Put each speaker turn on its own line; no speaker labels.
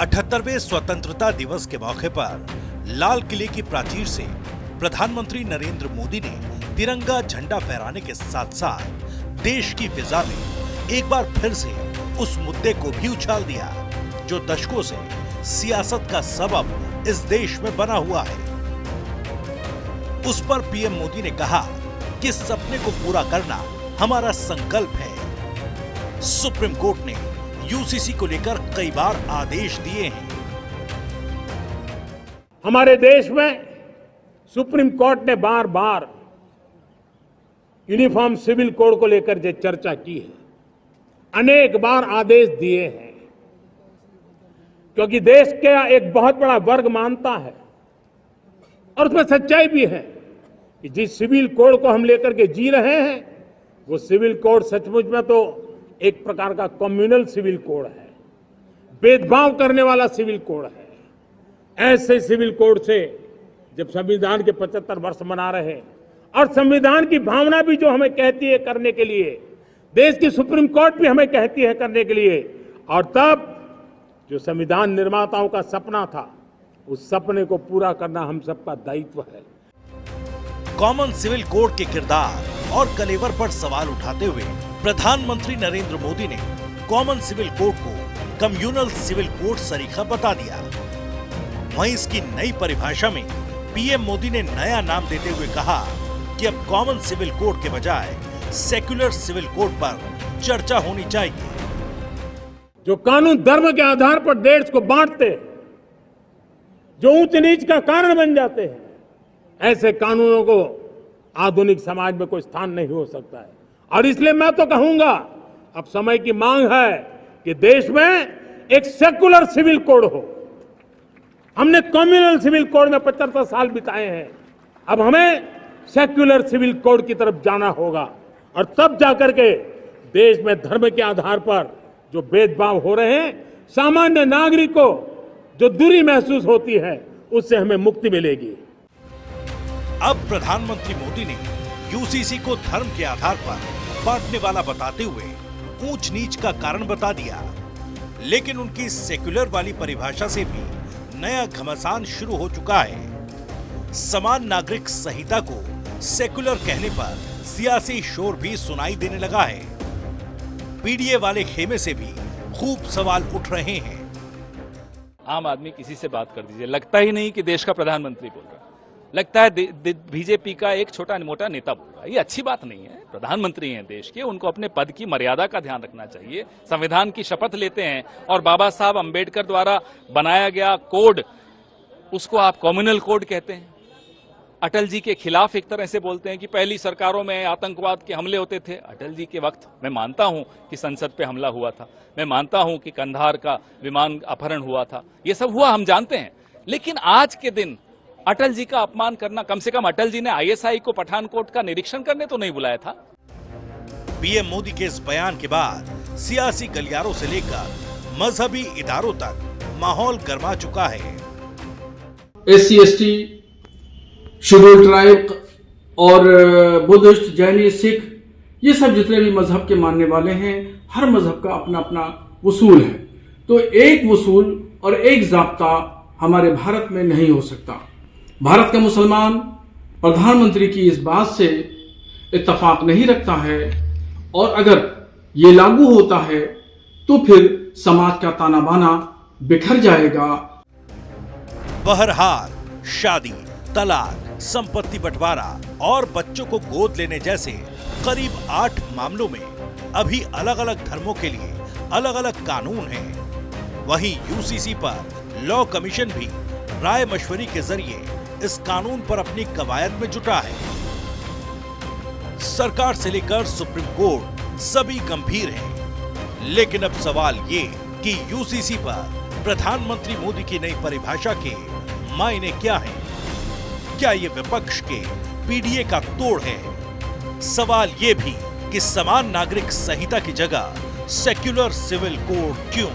78वें स्वतंत्रता दिवस के मौके पर लाल किले की प्राचीर से प्रधानमंत्री नरेंद्र मोदी ने तिरंगा झंडा फहराने के साथ साथ देश की फिजा में एक बार फिर से उस मुद्दे को भी उछाल दिया जो दशकों से सियासत का सबब इस देश में बना हुआ है। उस पर पीएम मोदी ने कहा कि इस सपने को पूरा करना हमारा संकल्प है। सुप्रीम कोर्ट ने यूसीसी को लेकर कई बार आदेश दिए हैं।
हमारे देश में सुप्रीम कोर्ट ने बार बार यूनिफॉर्म सिविल कोड को लेकर जो चर्चा की है, अनेक बार आदेश दिए हैं, क्योंकि देश का एक बहुत बड़ा वर्ग मानता है और उसमें सच्चाई भी है कि जिस सिविल कोड को हम लेकर के जी रहे हैं वो सिविल कोड सचमुच में तो एक प्रकार का कम्युनल सिविल कोड है, भेदभाव करने वाला सिविल कोड है। ऐसे सिविल कोड से जब संविधान के 75 वर्ष मना रहे हैं और संविधान की भावना भी जो हमें कहती है करने के लिए, देश की सुप्रीम कोर्ट भी हमें कहती है करने के लिए, और तब जो संविधान निर्माताओं का सपना था उस सपने को पूरा करना हम सबका दायित्व है।
कॉमन सिविल कोड के किरदार और कलेवर पर सवाल उठाते हुए प्रधानमंत्री नरेंद्र मोदी ने कॉमन सिविल कोड को कम्युनल सिविल कोड सरीखा बता दिया। वहीं इसकी नई परिभाषा में पीएम मोदी ने नया नाम देते हुए कहा कि अब कॉमन सिविल कोड के बजाय सेक्युलर सिविल कोड पर चर्चा होनी चाहिए।
जो कानून धर्म के आधार पर देश को बांटते हैं, जो ऊंच नीच का कारण बन जाते हैं, ऐसे कानूनों को आधुनिक समाज में कोई स्थान नहीं हो सकता है। और इसलिए मैं तो कहूंगा अब समय की मांग है कि देश में एक सेक्युलर सिविल कोड हो। हमने कम्युनल सिविल कोड में 75 साल बिताए हैं, अब हमें सेक्युलर सिविल कोड की तरफ जाना होगा और तब जाकर के देश में धर्म के आधार पर जो भेदभाव हो रहे हैं, सामान्य नागरिक को जो दूरी महसूस होती है, उससे हमें मुक्ति मिलेगी।
अब प्रधानमंत्री मोदी ने यूसीसी को धर्म के आधार पर बांटने वाला बताते हुए ऊंच नीच का कारण बता दिया, लेकिन उनकी सेक्युलर वाली परिभाषा से भी नया घमासान शुरू हो चुका है। समान नागरिक संहिता को सेक्युलर कहने पर सियासी शोर भी सुनाई देने लगा है। पीडीए वाले खेमे से भी खूब सवाल उठ रहे हैं।
आम आदमी किसी से बात कर दीजिए, लगता ही नहीं कि देश का प्रधानमंत्री बोल रहा है, लगता है बीजेपी का एक छोटा मोटा नेता बोल रहा है। ये अच्छी बात नहीं है। प्रधानमंत्री हैं देश के, उनको अपने पद की मर्यादा का ध्यान रखना चाहिए। संविधान की शपथ लेते हैं और बाबा साहब अंबेडकर द्वारा बनाया गया कोड, उसको आप कम्युनल कोड कहते हैं। अटल जी के खिलाफ एक तरह से बोलते हैं कि पहली सरकारों में आतंकवाद के हमले होते थे। अटल जी के वक्त मैं मानता हूं कि संसद पे हमला हुआ था, मैं मानता हूं कि कंधार का विमान अपहरण हुआ था, ये सब हुआ, हम जानते हैं। लेकिन आज के दिन अटल जी का अपमान करना, कम से कम अटल जी ने आईएसआई को पठानकोट का निरीक्षण करने तो नहीं बुलाया था।
पीएम मोदी के इस बयान के बाद सियासी गलियारों से लेकर मजहबी इदारों तक माहौल गर्मा चुका है।
SC/ST, शेड्यूल ट्राइब और बुद्धिस्ट, जैनी, सिख, ये सब जितने भी मजहब के मानने वाले हैं, हर मजहब का अपना अपना वसूल है। तो एक वसूल और एक जाब्ता हमारे भारत में नहीं हो सकता। भारत का मुसलमान प्रधानमंत्री की इस बात से इत्तेफाक नहीं रखता है, और अगर ये लागू होता है तो फिर समाज का ताना बाना बिखर जाएगा।
बहरहाल शादी, तलाक, संपत्ति बंटवारा और बच्चों को गोद लेने जैसे करीब 8 मामलों में अभी अलग अलग धर्मों के लिए अलग अलग कानून हैं। वहीं यूसीसी पर लॉ कमीशन भी राय मशवरे के जरिए इस कानून पर अपनी कवायद में जुटा है। सरकार से लेकर सुप्रीम कोर्ट सभी गंभीर हैं, लेकिन अब सवाल ये कि यूसीसी पर प्रधानमंत्री मोदी की नई परिभाषा के मायने क्या हैं? क्या ये विपक्ष के पीडीए का तोड़ है? सवाल ये भी कि समान नागरिक संहिता की जगह सेक्युलर सिविल कोड क्यों?